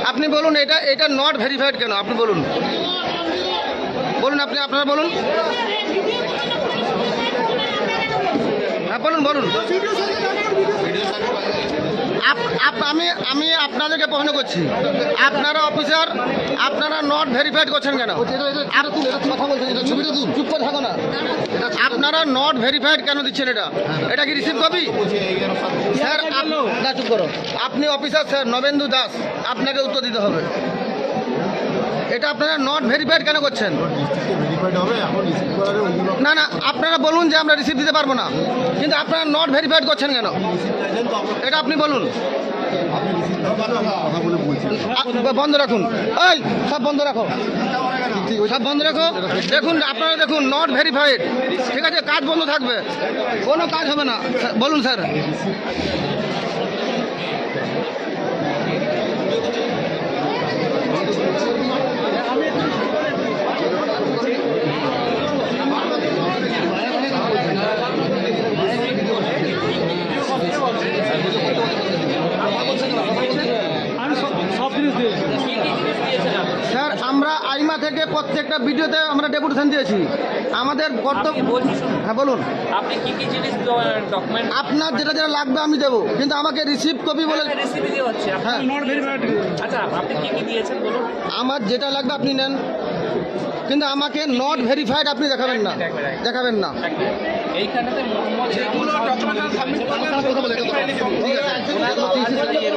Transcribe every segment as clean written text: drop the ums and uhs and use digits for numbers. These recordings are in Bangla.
আপনি বলুন এটা এটা নট ভেরিফাইড কেন? আপনি বলুন বলুন আপনারা বলুন। হ্যাঁ বলুন বলুন। আমি আপনাদেরকে প্রশ্ন করছি, আপনারা অফিসার আপনারা নট ভেরিফাইড করছেন কেন? চুপ করে থাকো না। আপনারা নট ভেরিফাইড কেন দিচ্ছেন? এটা কি রিসিভ কপি? স্যার না চুপ করো। আপনি অফিসার স্যার নবেন্দু দাস, আপনাকে উত্তর দিতে হবে। এটা আপনারা নট ভেরিফাইড কেন করছেন? না না আপনারা বলুন যে আমরা রিসিভ দিতে পারবো না, কিন্তু আপনারা নট ভেরিফাইড করছেন কেন? এটা আপনি বলুন। বন্ধ রাখুন, এই সব বন্ধ রাখো, সব বন্ধ রাখো। দেখুন আপনারা দেখুন নট ভেরিফাইড, ঠিক আছে, কাজ বন্ধ থাকবে, কোনো কাজ হবে না। বলুন স্যার। স্যার আমরা আইমা থেকে প্রত্যেকটা ভিডিওতে আমরা ডেপুটেশন দিয়েছি, আমাদের কর্তব্য। হ্যাঁ বলুন। আপনি কি কি জিনিস ডকুমেন্ট আপনার যেটা যেটা লাগবে আমি দেবো, কিন্তু আমাকে রিসিভ কপি বলে রিসিভ দিয়ে হচ্ছে। হ্যাঁ আচ্ছা আপনি কি কি দিয়েছেন বলুন। আমার যেটা লাগবে আপনি নেন, কিন্তু আমাকে নট ভেরিফাইড আপনি দেখাবেন না, দেখাবেন না। এইখানেতে মোহাম্মদ যেগুলো ডকুমেন্ট সাবমিট করবেন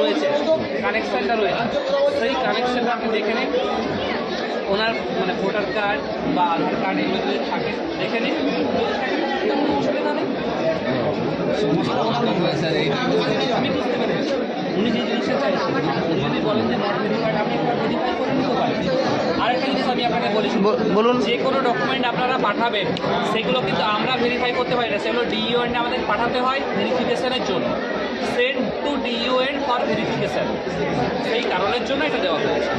রয়েছে, কানেকশনটা রয়েছে, সেই কানেকশনটা আপনি দেখে নিন। ওনার মানে ভোটার কার্ড বা আধার কার্ড এগুলো যদি থাকে দেখে নিন, কোনো অসুবিধা নেই। আমি বুঝতে পেরেছি উনি যে জিনিসটা চাইছেন, উনি যদি বলেন যে নট ভেরিফাইড, আপনি একটা ভেরিফাই করে নিতে পারেন। আরেকটা জিনিস আমি আপনাকে বলি, বলুন। যে কোনো ডকুমেন্ট আপনারা পাঠাবেন সেগুলো কিন্তু আমরা ভেরিফাই করতে পারি না, সেগুলো ডিইউএন আমাদের পাঠাতে হয় ভেরিফিকেশনের জন্য। সেন্ড টু ডিইউএন ফর ভেরিফিকেশন, সেই কারণের জন্য এটা দেওয়া হয়েছে।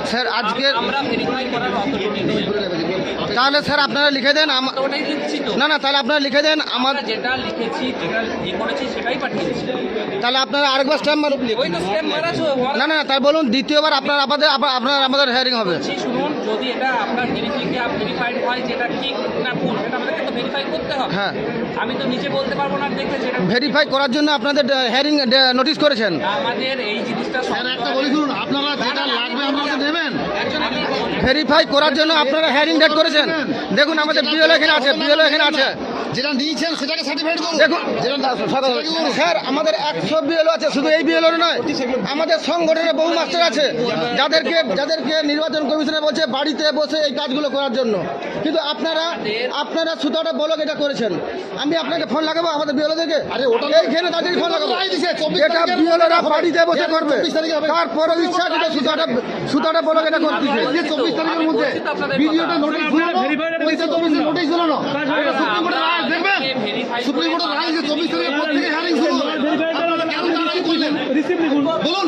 স্যার আজকে আমরা ভেরিফাই করার অথরিটি নেই। তাহলে স্যার আপনারা লিখে দেন। ওটাই দিচ্ছি তো। না না তাহলে আপনারা লিখে দেন। আমরা যেটা লিখেছি, যেটা করেছি সেটাই পাঠিয়েছি। তাহলে আপনারা আরেকবার স্ট্যাম্প মারুন। ওই তো স্ট্যাম্প মারা আছে। না না তাই বলুন, দ্বিতীয়বার আমাদের হেয়ারিং হবে। শুনুন, যদি এটা আপনার ভেরিফাইড হয় যেটা ঠিক না ভুল, সেটা আমাদেরকে তো ভেরিফাই করতে হবে। হ্যাঁ আমি তো নিজে বলতে পারবো না দেখে যেটা ভেরিফাই করার জন্য আপনাদের হেয়ারিং নোটিশ করেছেন। আমাদের এই জিনিসটা একটা বলি শুনুন, আপনারা যেটা লাগবে আপনারা দেবেন। ভেরিফাই করার জন্য আপনারা হেয়ারিং ডেট করেছেন। দেখুন আমাদের বিএলও এখানে আছে, বিএলও এখানে আছে। যেটা নিয়েছেন সেটাকে সার্টিফাইড করুন। দেখুন স্যার আমাদের 100 বিএলও আছে, শুধু এই বিএলও নয়, আমাদের সংগঠনের বহু মাস্টার আছে যাদেরকে নির্বাচন কমিশনে বলছে বাড়িতে বসে এই কাজগুলো করার জন্য, কিন্তু আপনারা সুতরাং বলক এটা করেছেন। আমি আপনাকে ফোন লাগাবো আমাদের বিএলও থেকে, আরে ওটা এইখানে তাদের ফোন লাগাবো, এটা বিএলওরা বাড়িতে বসে করবে, তারপরে ইচ্ছা কিন্তু সুতরাং বলক এটা করতে। 24 তারিখের মধ্যে ভিডিওটা নোটিশ ঝুলানো, ওইটা তো নোটিশ ঝুলানো। সুপ্রিম কোর্টের রায় দেখবে, সুপ্রিম কোর্টের রায় যে 24 তারিখের পর থেকে হেয়ারিং শুরু হবে। আপনারা কেন তাড়াতাড়ি করলেন? বলুন,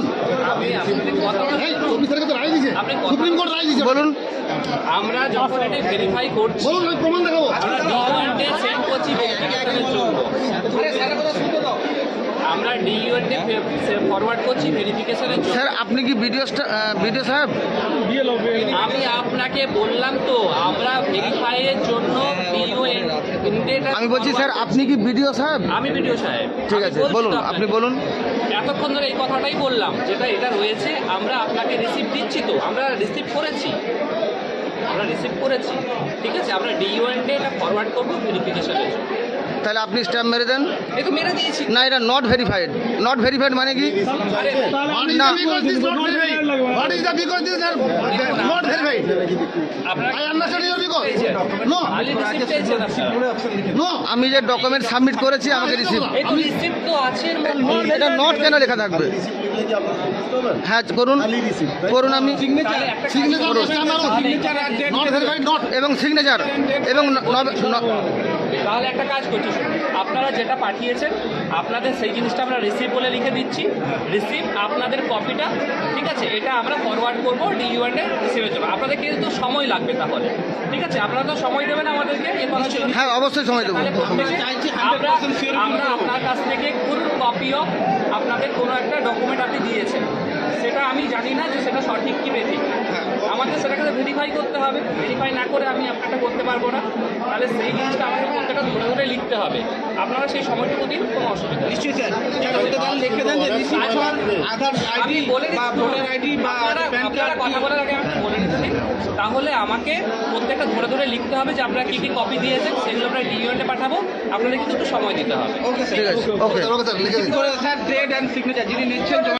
এই 24 তারিখে তো রায় দিয়েছে, সুপ্রিম কোর্ট রায় দিয়েছে। বলুন। আমরা যখন এটা ভেরিফাই করছি, বলুন, আমি প্রমাণ দেখাবো। আমরা ডিইউএনটে সেন্ড করছি ভেরিফিকেশনের জন্য। আমরা ডিইউএনটে ফরওয়ার্ড করছি ভেরিফিকেশনের জন্য। স্যার আপনি কি বিডিও সাহেব? আমি আপনাকে বললাম তো, আমরা ভেরিফাইয়ের জন্য ডিইউএনটে। আমি বলছি স্যার আপনি কি বিডিও সাহেব? আমি ভিডিও সাহেব। ঠিক আছে বলুন, আপনি বলুন। এতক্ষণ ধরে এই কথাটাই বললাম, যেটা এটা রয়েছে আমরা আপনাকে রিসিভ দিচ্ছি তো, আমরা রিসিভ করেছি, ঠিক আছে। আমরা ডিইউএনটে এটা ফরওয়ার্ড করবো ভেরিফিকেশনের জন্য। তাহলে আপনি স্ট্যাম্প মেরে দেন। এই তো মেরে দিয়েছি। না এটা নট ভেরিফাইড। নট ভেরিফাইড মানে কি? আরে না What is the because this is not verified? I understand your because. No, খালি রিসিভ পেয়েছেন আপনারা। no. আমি যে ডকুমেন্ট সাবমিট করেছি আমাকে রিসিভ। এই তো রিসিভ তো আছে এর মধ্যে। এটা নট কেন লেখা থাকবে? হ্যাঁ করুন করুন। আমি তাহলে একটা Signature not verified, not. এবং সিগনেচার এবং তাহলে একটা কাজ করছি, আপনারা যেটা পাঠিয়েছেন আপনাদের সেই জিনিসটা আমরা রিসিভ বলে লিখে দিচ্ছি। রিসিভ আপনাদের কপিটা, ঠিক আছে, এটা আমরা ফরওয়ার্ড করবো ডিইউএনটে রিসিভের জন্য। আপনাদের কিন্তু সময় লাগবে তাহলে, ঠিক আছে। আপনারা তো সময় দেবেন আমাদেরকে এই কথার জন্য। হ্যাঁ অবশ্যই সময় দেবো। আমরা আপনার কাছ থেকে ফুল কপি অফ আপনাদের কোনো একটা ডকুমেন্ট আপনি দিয়ে সেটা আমি জানি না যে সেটা সঠিক কি বেঠিক। আমাকে সেটাকে ভেরিফাই করতে হবে, ভেরিফাই না করে আমি আপনারটা করতে পারবো না। তাহলে সেই জিনিসটা আমাকে প্রত্যেকটা ধরে ধরে লিখতে হবে। আপনারা সেই সময়টুকু দিন, কোনো অসুবিধা নেই। নিশ্চয়ই স্যার, লিখে দেন যে রিসিপ্ট সহ আধার আইডি বা ভোটার আইডি বা প্যান আপনারা কার্ড। কথা বলার আগে আমাকে বলে নিতে দিন। তাহলে আমাকে প্রত্যেকটা ধরে ধরে লিখতে হবে যে আপনারা কী কী কপি দিয়েছেন, সেগুলো আমরা ডিইউএনএ পাঠাবো। আপনাদের কিন্তু একটু সময় দিতে হবে। ওকে স্যার, ঠিক আছে, ওকে। ওকে স্যার লিখে দিন। স্যার ডেট অ্যান্ড সিগনেচার যিনি নিচ্ছেন